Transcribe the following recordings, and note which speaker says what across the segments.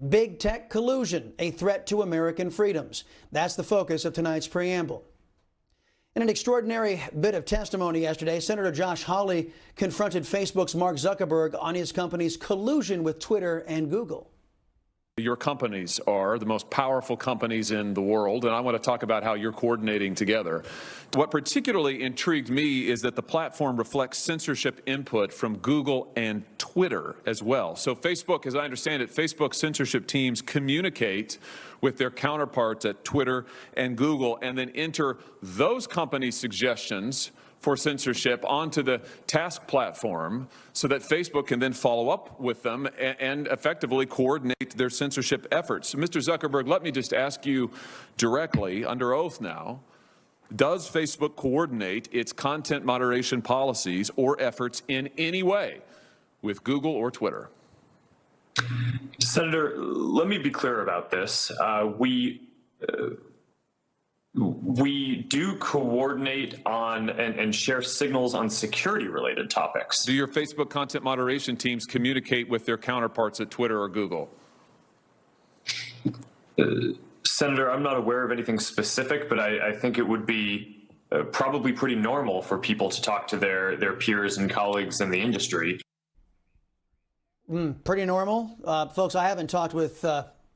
Speaker 1: Big tech collusion, a threat to American freedoms. That's the focus of tonight's preamble. In an extraordinary bit of testimony yesterday, Senator Josh Hawley confronted Facebook's Mark Zuckerberg on his company's collusion with Twitter and Google.
Speaker 2: Your companies are the most powerful companies in the world, and I want to talk about how you're coordinating together. What particularly intrigued me is that the platform reflects censorship input from Google and Twitter as well. So Facebook, as I understand it, Facebook censorship teams communicate with their counterparts at Twitter and Google and then enter those companies' suggestions for censorship onto the task platform so that Facebook can then follow up with them and effectively coordinate their censorship efforts. Mr. Zuckerberg, let me just ask you directly, under oath now, does Facebook coordinate its content moderation policies or efforts in any way with Google or Twitter?
Speaker 3: Senator, let me be clear about this. We do coordinate on and share signals on security-related topics.
Speaker 2: Do your Facebook content moderation teams communicate with their counterparts at Twitter or Google?
Speaker 3: Senator, I'm not aware of anything specific, but I think it would be probably pretty normal for people to talk to their peers and colleagues in the industry.
Speaker 1: Pretty normal. Folks, I haven't talked with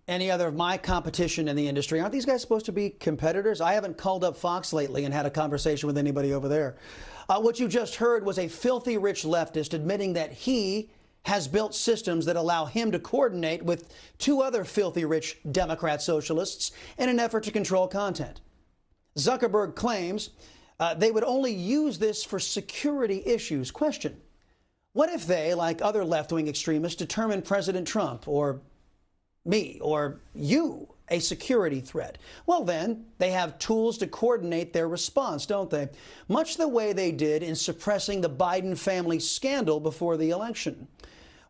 Speaker 1: any other of my competition in the industry. Aren't these guys supposed to be competitors? I haven't called up Fox lately and had a conversation with anybody over there. What you just heard was a filthy rich leftist admitting that he has built systems that allow him to coordinate with two other filthy rich Democrat socialists in an effort to control content. Zuckerberg claims they would only use this for security issues. Question: what if they, like other left-wing extremists, determine President Trump or me or you a security threat? Well, then they have tools to coordinate their response, don't they? Much the way they did in suppressing the Biden family scandal before the election.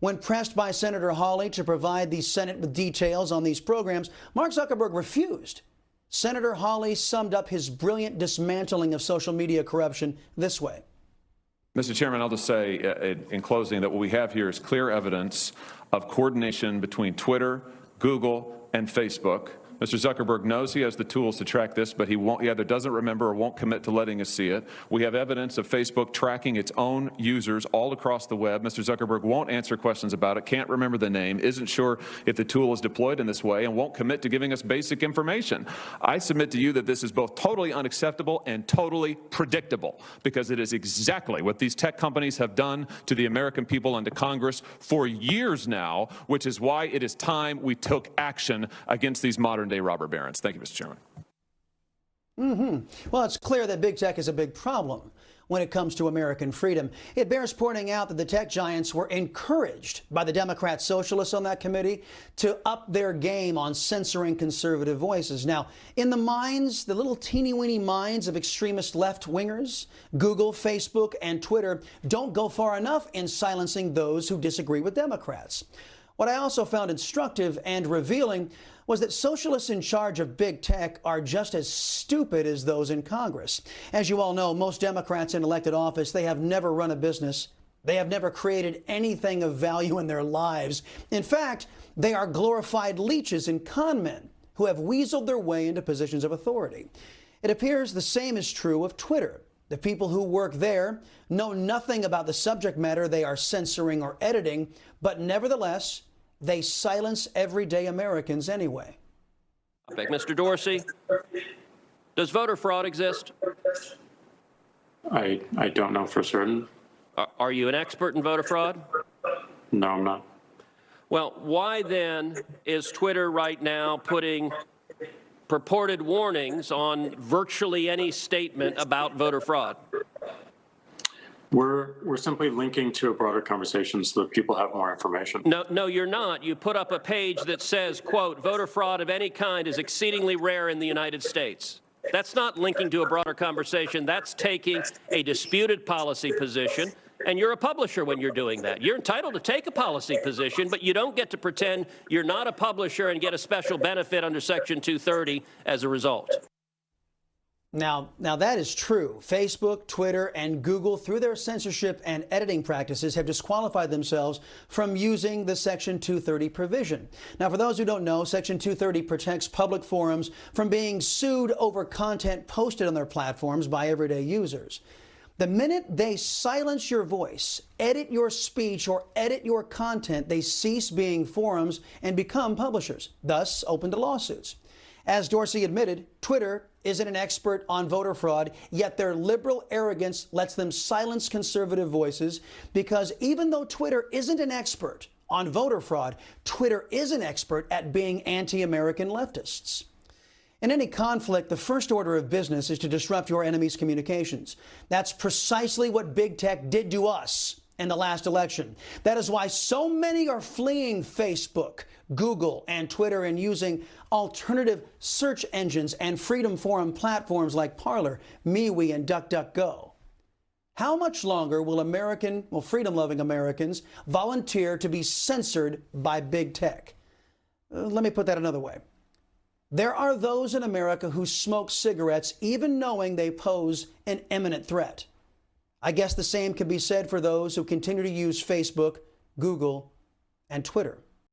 Speaker 1: When pressed by Senator Hawley to provide the Senate with details on these programs, Mark Zuckerberg refused. Senator Hawley summed up his brilliant dismantling of social media corruption this way.
Speaker 2: Mr. Chairman, I'll just say in closing that what we have here is clear evidence of coordination between Twitter, Google, and Facebook. Mr. Zuckerberg knows he has the tools to track this, but he either doesn't remember or won't commit to letting us see it. We have evidence of Facebook tracking its own users all across the web. Mr. Zuckerberg won't answer questions about it, can't remember the name, isn't sure if the tool is deployed in this way, and won't commit to giving us basic information. I submit to you that this is both totally unacceptable and totally predictable, because it is exactly what these tech companies have done to the American people and to Congress for years now, which is why it is time we took action against these modern-day robber barons. Thank you, Mr. Chairman.
Speaker 1: Well, it's clear that big tech is a big problem when it comes to American freedom. It bears pointing out that the tech giants were encouraged by the Democrat socialists on that committee to up their game on censoring conservative voices. Now, in the minds, the little teeny-weeny minds of extremist left-wingers, Google, Facebook, and Twitter don't go far enough in silencing those who disagree with Democrats. What I also found instructive and revealing was that socialists in charge of big tech are just as stupid as those in Congress. As you all know, most Democrats in elected office, they have never run a business. They have never created anything of value in their lives. In fact, they are glorified leeches and con men who have weaseled their way into positions of authority. It appears the same is true of Twitter. The people who work there know nothing about the subject matter they are censoring or editing, but nevertheless, they silence everyday Americans anyway.
Speaker 4: Mr. Dorsey, does voter fraud exist?
Speaker 5: I don't know for certain.
Speaker 4: Are you an expert in voter fraud?
Speaker 5: No, I'm not.
Speaker 4: Well, why then is Twitter right now putting purported warnings on virtually any statement about voter fraud?
Speaker 5: We're simply linking to a broader conversation so that people have more information.
Speaker 4: No, you're not. You put up a page that says, quote, voter fraud of any kind is exceedingly rare in the United States. That's not linking to a broader conversation. That's taking a disputed policy position, and you're a publisher when you're doing that. You're entitled to take a policy position, but you don't get to pretend you're not a publisher and get a special benefit under Section 230 as a result.
Speaker 1: Now that is true. Facebook, Twitter, and Google, through their censorship and editing practices, have disqualified themselves from using the Section 230 provision. Now, for those who don't know, Section 230 protects public forums from being sued over content posted on their platforms by everyday users. The minute they silence your voice, edit your speech, or edit your content, they cease being forums and become publishers, thus open to lawsuits. As Dorsey admitted, Twitter isn't an expert on voter fraud, yet their liberal arrogance lets them silence conservative voices, because even though Twitter isn't an expert on voter fraud, Twitter is an expert at being anti-American leftists. In any conflict, the first order of business is to disrupt your enemy's communications. That's precisely what big tech did to us in the last election. That is why so many are fleeing Facebook, Google, and Twitter and using alternative search engines and freedom forum platforms like Parler, MeWe, and DuckDuckGo. How much longer will freedom-loving Americans volunteer to be censored by big tech? Let me put that another way. There are those in America who smoke cigarettes even knowing they pose an imminent threat. I guess the same can be said for those who continue to use Facebook, Google, and Twitter.